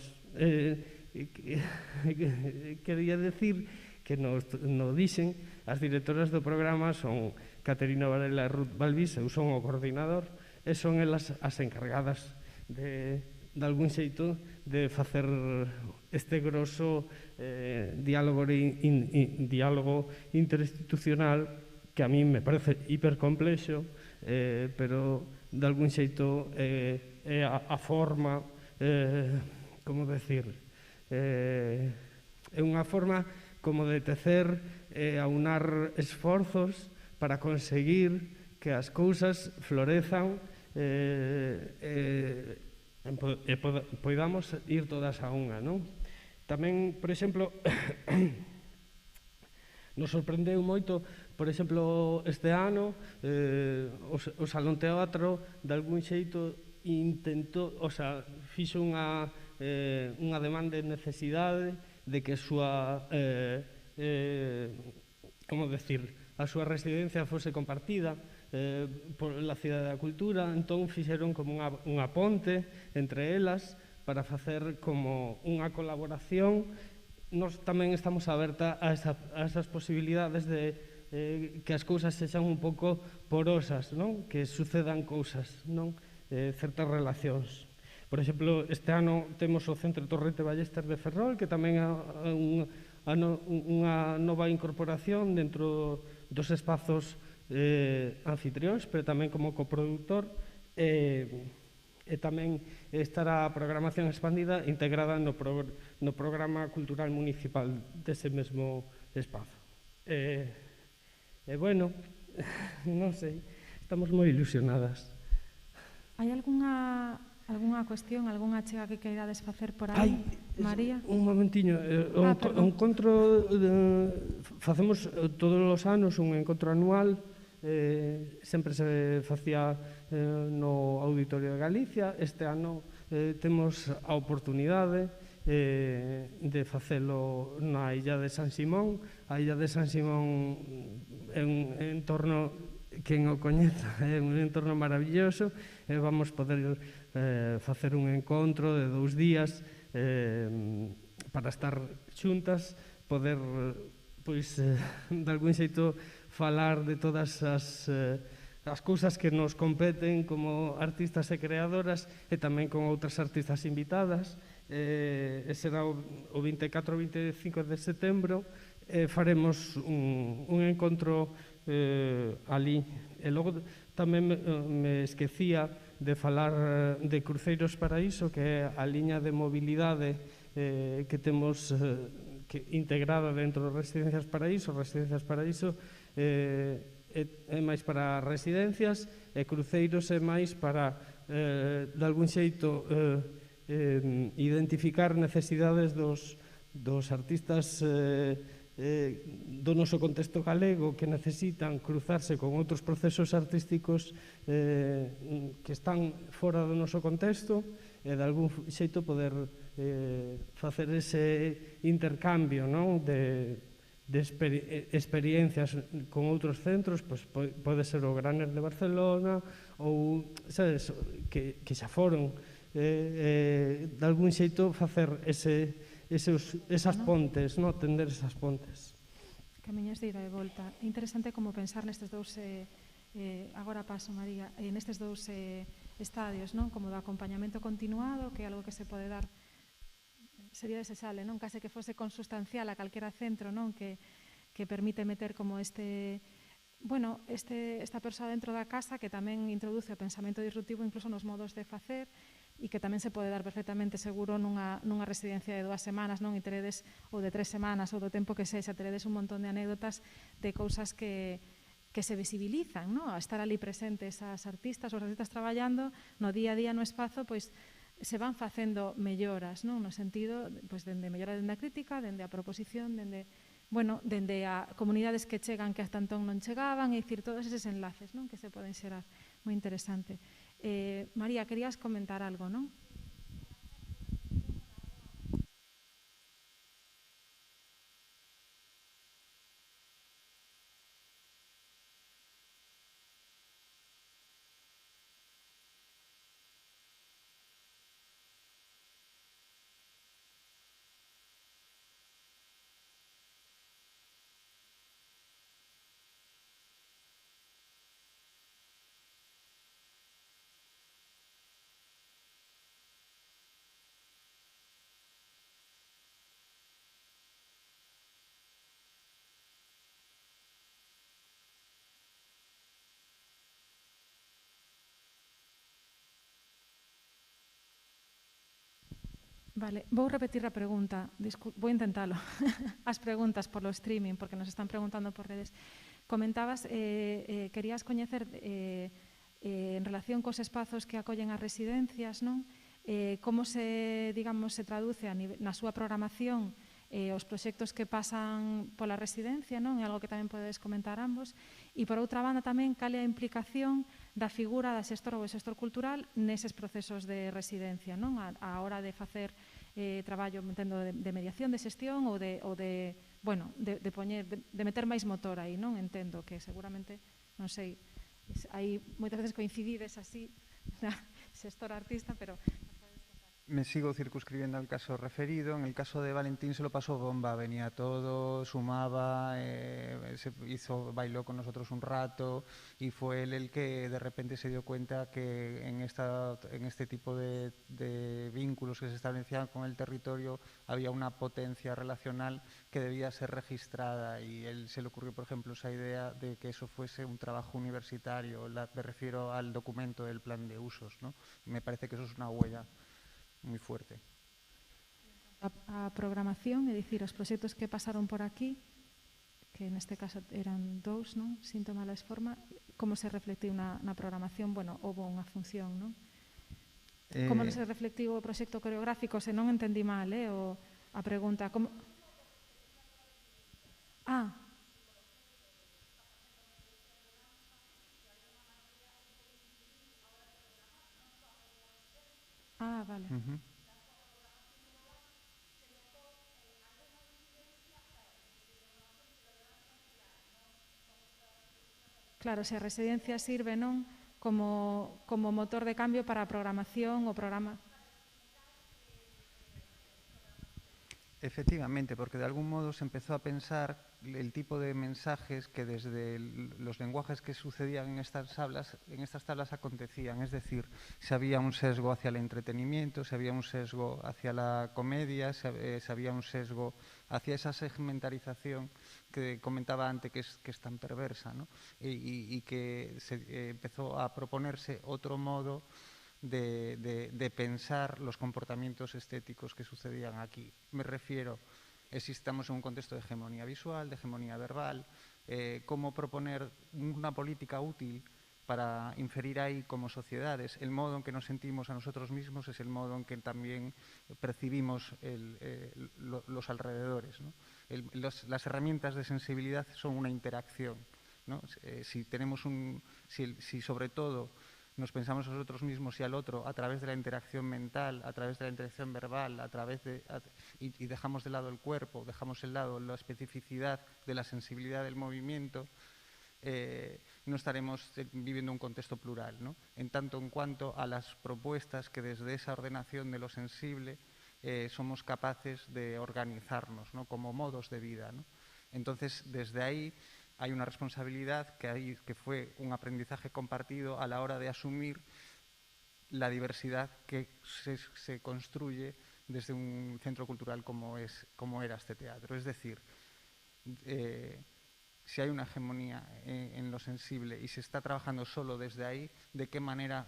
Quería decir que no dixen, as directoras do programa son Caterina Varela e Ruth Balbís, eu son o coordinador, e son elas as encargadas de algún xeito de facer este grosso diálogo interinstitucional que a mí me parece hipercomplexo, pero de algún xeito é a forma, como decir, é unha forma como de tecer e aunar esforzos para conseguir que as cousas florezan e podamos ir todas a unha, non? Tamén, por exemplo, nos sorprendeu moito, por exemplo, este ano, o Salón Teatro, de algún xeito, intentou, o sea, fixo unha demanda de necesidade de que a súa, como decir, a súa residencia fose compartida pola Cidade da Cultura. Entón fixeron como unha ponte entre elas para facer como unha colaboración. Nós tamén estamos aberta a esas posibilidades de que as cousas sexan un pouco porosas, non? Que sucedan cousas, non? Certas relacións. Por exemplo, este ano temos o Centro Torrente Ballester de Ferrol, que tamén é unha nova incorporación dentro dos espazos anfitrións, pero tamén como coproductor, e tamén estará a programación expandida integrada no programa cultural municipal dese mesmo espazo. E bueno, non sei, estamos moi ilusionadas. Hai algunha cuestión, algunha achega que queirades facer por aí, María? Un momentiño, o encontro facemos todos os anos un encontro anual, sempre se facía no Auditorio de Galicia. Este ano temos a oportunidade de facelo na Illa de San Simón. A Illa de San Simón é un entorno, quen o coñeza, é un entorno maravilloso, e vamos poder facer un encontro de 2 días para estar xuntas, poder, pois, de algún xeito falar de todas as cousas que nos competen como artistas e creadoras, e tamén con outras artistas invitadas. Será o 24 e 25 de setembro. Faremos un encontro ali. E logo tamén me esquecía de falar de Cruceiros Paraíso, que é a liña de mobilidade que temos integrada dentro de Residencias Paraíso. Residencias Paraíso é máis para residencias e cruceiros é máis para, de algún xeito, identificar necesidades dos artistas do noso contexto galego que necesitan cruzarse con outros procesos artísticos que están fora do noso contexto e de algún xeito poder facer ese intercambio, non? de experiencias con outros centros, pois pode ser o Graner de Barcelona ou, sabes, que xa foron, de algún xeito facer esas pontes, no? Tender esas pontes. Camiños de ida e volta. É interesante como pensar nestes dous, agora paso, María, nestes dous estadios, non? Como do acompañamento continuado, que é algo que se pode dar, sería desexable, non? Case que fose consustancial a calquera centro, non? Que permite meter como esta persoa dentro da casa que tamén introduce o pensamento disruptivo incluso nos modos de facer, e que tamén se pode dar perfectamente seguro nunha residencia de 2 semanas, non? E teredes, ou de 3 semanas, ou do tempo que sexa, teredes un montón de anécdotas de cousas que se visibilizan, non? A estar ali presentes as artistas, os artistas traballando no día a día no espazo, pois se van facendo melloras, non? No sentido, pois, dende mellora dende a crítica, dende a proposición, dende a comunidades que chegan que hasta entón non chegaban, é dicir, todos eses enlaces, non? Que se poden xerar. Moi interesante. María, querías comentar algo, non? Vale, vou repetir a pregunta, vou intentalo, as preguntas polo streaming, porque nos están preguntando por redes. Comentabas, querías coñecer en relación cos espazos que acollen as residencias, non? Como se traduce na súa programación os proxectos que pasan pola residencia, non? É algo que tamén podedes comentar ambos. E, por outra banda, tamén, cal é a implicación da figura da xestora ou xestor cultural neses procesos de residencia, non? A hora de facer traballo, entendo, de mediación, de xestión ou de meter máis motor aí, non? Entendo que seguramente, non sei, hai moitas veces coincidides así, xestor artista, pero... Me sigo circunscribiendo al caso referido. En el caso de Valentín se lo pasó bomba, venía todo, sumaba, bailó con nosotros un rato y fue él el que de repente se dio cuenta que en este tipo de vínculos que se establecían con el territorio había una potencia relacional que debía ser registrada, y él se le ocurrió, por ejemplo, esa idea de que eso fuese un trabajo universitario. Me refiero al documento del plan de usos, ¿no? Me parece que eso es una huella moi fuerte. A programación, é dicir, os proxectos que pasaron por aquí, que neste caso eran 2, non? Síntoma da forma, como se reflectiu na programación? Bueno, houve unha función, non? Como non se reflectiu o proxecto coreográfico? Se non entendí mal, a pregunta. Como... Vale. Claro, se a residencia sirve, non? Como motor de cambio para a programación, o programa... Efectivamente, porque de algún modo se empezó a pensar el tipo de mensajes que desde los lenguajes que sucedían en estas tablas acontecían. Es decir, si había un sesgo hacia el entretenimiento, si había un sesgo hacia la comedia, si había un sesgo hacia esa segmentarización que comentaba antes, que es tan perversa, ¿no? Y que se empezó a proponerse otro modo de pensar los comportamientos estéticos que sucedían aquí. Me refiero, estamos en un contexto de hegemonía visual, de hegemonía verbal, cómo proponer una política útil para inferir ahí como sociedades. El modo en que nos sentimos a nosotros mismos es el modo en que también percibimos los alrededores, ¿no? Las herramientas de sensibilidad son una interacción, ¿no? Si sobre todo nos pensamos a nosotros mismos y al otro a través de la interacción mental, a través de la interacción verbal, y dejamos de lado el cuerpo, dejamos de lado la especificidad de la sensibilidad del movimiento, no estaremos viviendo un contexto plural, ¿no? En tanto en cuanto a las propuestas que desde esa ordenación de lo sensible somos capaces de organizarnos, ¿no? Como modos de vida, ¿no? Entonces, desde ahí hay una responsabilidad que fue un aprendizaje compartido a la hora de asumir la diversidad que se construye desde un centro cultural como era este teatro. Es decir, si hay una hegemonía en lo sensible y se está trabajando solo desde ahí, ¿de qué manera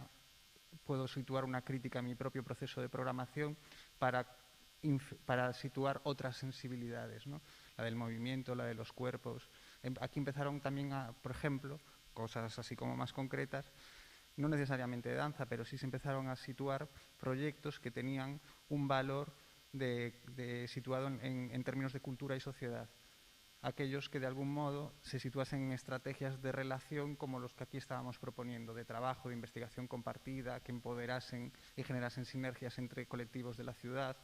puedo situar una crítica a mi propio proceso de programación para situar otras sensibilidades, ¿no? La del movimiento, la de los cuerpos? Aquí empezaron también por ejemplo, cosas así como más concretas, no necesariamente de danza, pero sí se empezaron a situar proyectos que tenían un valor situado en términos de cultura y sociedad. Aquellos que de algún modo se situasen en estrategias de relación como los que aquí estábamos proponiendo, de trabajo, de investigación compartida, que empoderasen y generasen sinergias entre colectivos de la ciudad.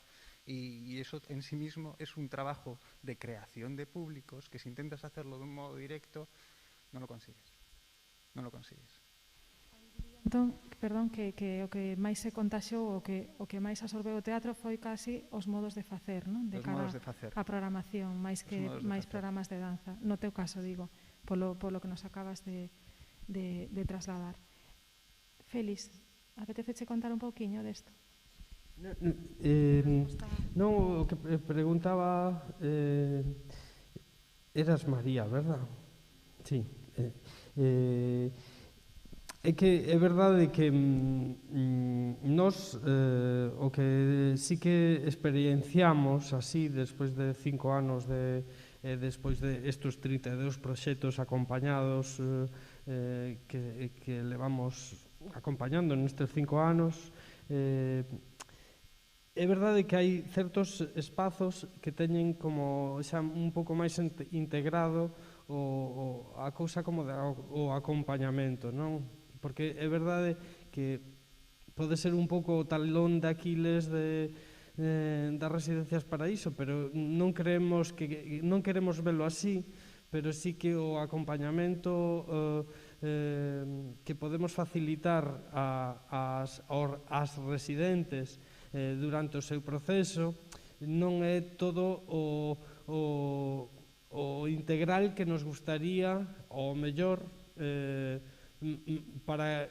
Y eso en sí mismo es un trabajo de creación de públicos que si intentas hacerlo de un modo directo, no lo consigues. No lo consigues. Entón, perdón, que o que máis se contaxou, o que máis absorbeu o teatro foi casi os modos de facer, non? De cara a programación, máis programas de danza. No teu caso, digo, polo que nos acabas de trasladar. Félix, apeteceche contar un pouquiño desto? Non, o que preguntaba eras María, verdad? Sí. É que é verdade que nos o que sí que experienciamos así despois de 5 anos despois de estos 32 proxectos acompañados que levamos acompañando nestes 5 anos, é verdade que hai certos espazos que teñen como xa un pouco máis integrado a cousa como o acompañamento, non? Porque é verdade que pode ser un pouco o talón de Aquiles das residencias para iso, pero non queremos velo así, pero sí que o acompañamento que podemos facilitar ás residentes durante o seu proceso non é todo o integral que nos gustaría, o mellor, para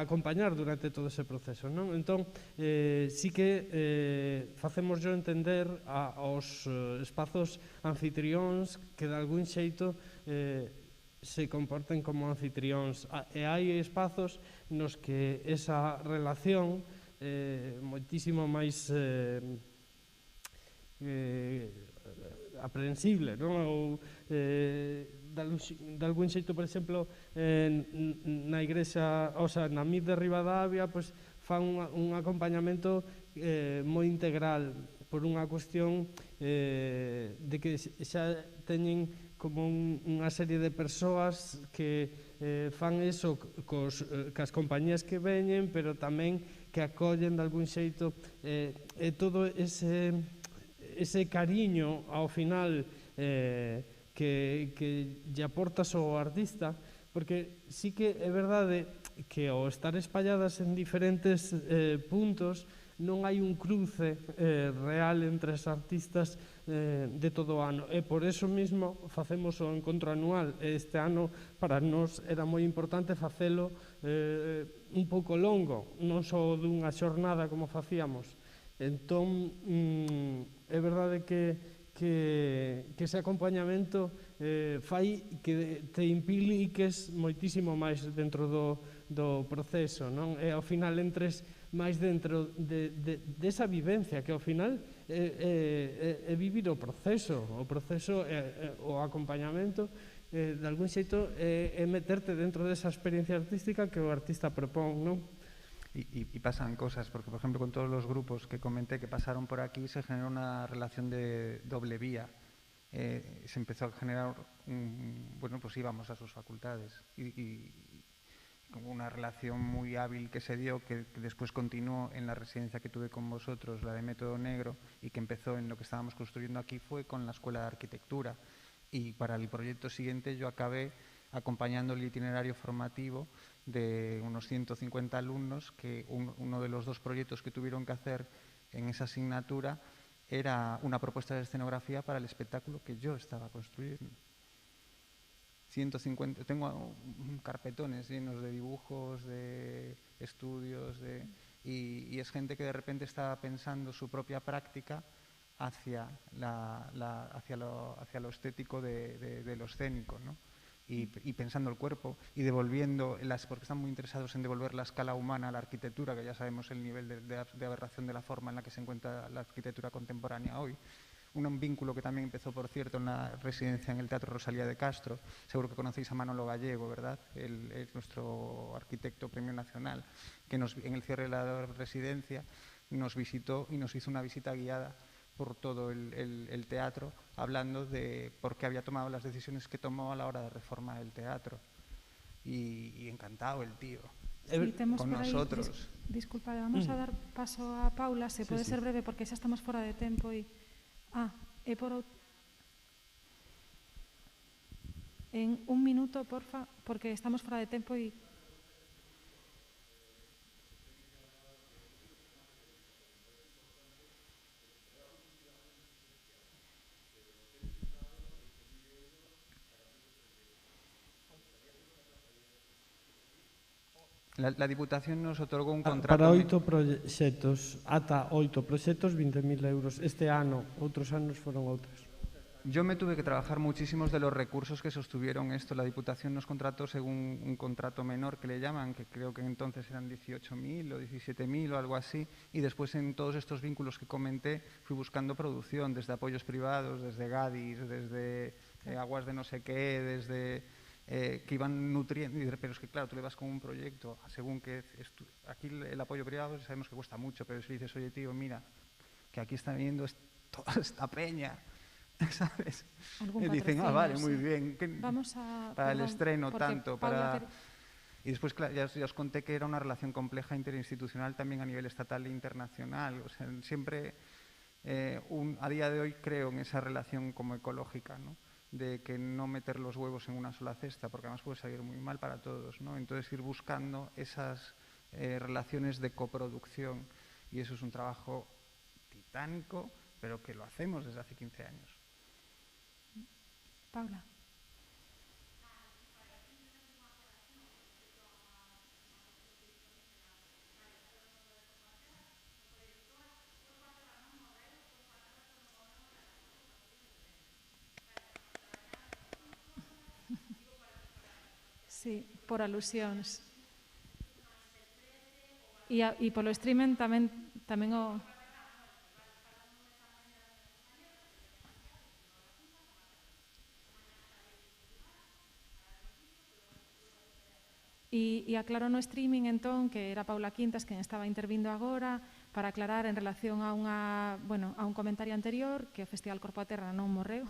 acompañar durante todo ese proceso, non? Entón, sí que facemos yo entender aos espazos anfitrións que de algún xeito se comporten como anfitrións, e hai espazos nos que esa relación moitísimo máis aprensible, non? Ou de algún xeito, por exemplo, na igrexa, o sea, na MIT de Ribadavia, pois fan un acompañamento moi integral por unha cuestión de que xa teñen como unha serie de persoas que fan eso cas compañías que veñen, pero tamén que acollen de algún xeito todo ese cariño ao final que lle aportas ao artista, porque sí que é verdade que ao estar espalladas en diferentes puntos non hai un cruce real entre as artistas de todo o ano, e por eso mismo facemos o encontro anual. Este ano para nós era moi importante facelo un pouco longo, non só dunha xornada como facíamos. Entón, é verdade que ese acompañamento fai que te impliques moitísimo máis dentro do proceso, non? E ao final entres máis dentro desa vivencia, que ao final é vivir o proceso o acompañamento, de algún xeito é meterte dentro desa experiencia artística que o artista propón, non? Y pasan cosas, porque por ejemplo con todos los grupos que comenté que pasaron por aquí se generó una relación de doble vía. Se empezó a generar, bueno, pues íbamos a sus facultades y una relación muy hábil que se dio, que después continuó en la residencia que tuve con vosotros, la de Método Negro, y que empezó en lo que estábamos construyendo aquí, fue con la Escuela de Arquitectura. Y para el proyecto siguiente yo acabé acompañando el itinerario formativo de unos 150 alumnos, que uno de los dos proyectos que tuvieron que hacer en esa asignatura era una propuesta de escenografía para el espectáculo que yo estaba construyendo. 150, tengo carpetones llenos de dibujos, de estudios, y es gente que de repente estaba pensando su propia práctica hacia lo estético de lo escénico, ¿no? Y pensando el cuerpo y devolviendo, porque están muy interesados en devolver la escala humana a la arquitectura, que ya sabemos el nivel de aberración de la forma en la que se encuentra la arquitectura contemporánea hoy. Un vínculo que también empezó, por cierto, en la residencia en el Teatro Rosalía de Castro. Seguro que conocéis a Manolo Gallego, ¿verdad? Nuestro arquitecto premio nacional, que en el cierre de la residencia nos visitó y nos hizo una visita guiada por todo el teatro, hablando de por qué había tomado las decisiones que tomó a la hora de reformar el teatro. Y encantado el tío. Sí, con nosotros. Disculpa, vamos a dar paso a Paula, se pode ser breve porque xa estamos fora de tempo e... en un minuto, porfa, porque estamos fora de tempo e... La Diputación nos otorgou un contrato... Para 8 proxectos, ata 8 proxectos, 20.000 euros. Este ano, outros anos foron outros. Yo me tuve que trabajar muchísimos de los recursos que sostuvieron esto. La Diputación nos contrató según un contrato menor que le llaman, que creo que entonces eran 18.000 o 17.000 o algo así, y después en todos estos vínculos que comenté fui buscando producción, desde apoyos privados, desde Gadis, desde Aguas de no sé qué, desde... que iban nutriendo, pero es que claro, tú le vas con un proyecto, según que aquí el apoyo privado sabemos que cuesta mucho, pero si dices, oye tío, mira, que aquí está viniendo toda esta peña, ¿sabes? Y dicen, vale, muy bien, para el estreno tanto, para... Y después, claro, ya os conté que era una relación compleja interinstitucional también a nivel estatal e internacional, o sea, siempre, a día de hoy creo en esa relación como ecológica, ¿no? De que no meter los huevos en una sola cesta, porque además puede salir muy mal para todos, ¿no? Entonces ir buscando esas relaciones de coproducción, y eso es un trabajo titánico, pero que lo hacemos desde hace 15 años. Paula. Sí, por alusións. E polo streaming tamén o... E aclaro no streaming, entón, que era Paula Quintas quen estaba intervindo agora para aclarar en relación a un comentario anterior, que o Festival Corpo a Terra non morreu,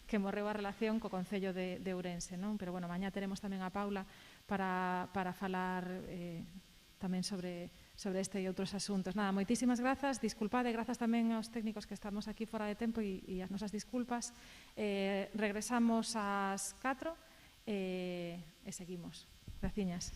que morreu a relación co Concello de Ourense, non? Pero, bueno, mañá teremos tamén a Paula para falar tamén sobre este e outros asuntos. Nada, moitísimas grazas, disculpade, grazas tamén aos técnicos que estamos aquí fora de tempo e as nosas disculpas. Regresamos ás 4 e seguimos. Graciñas.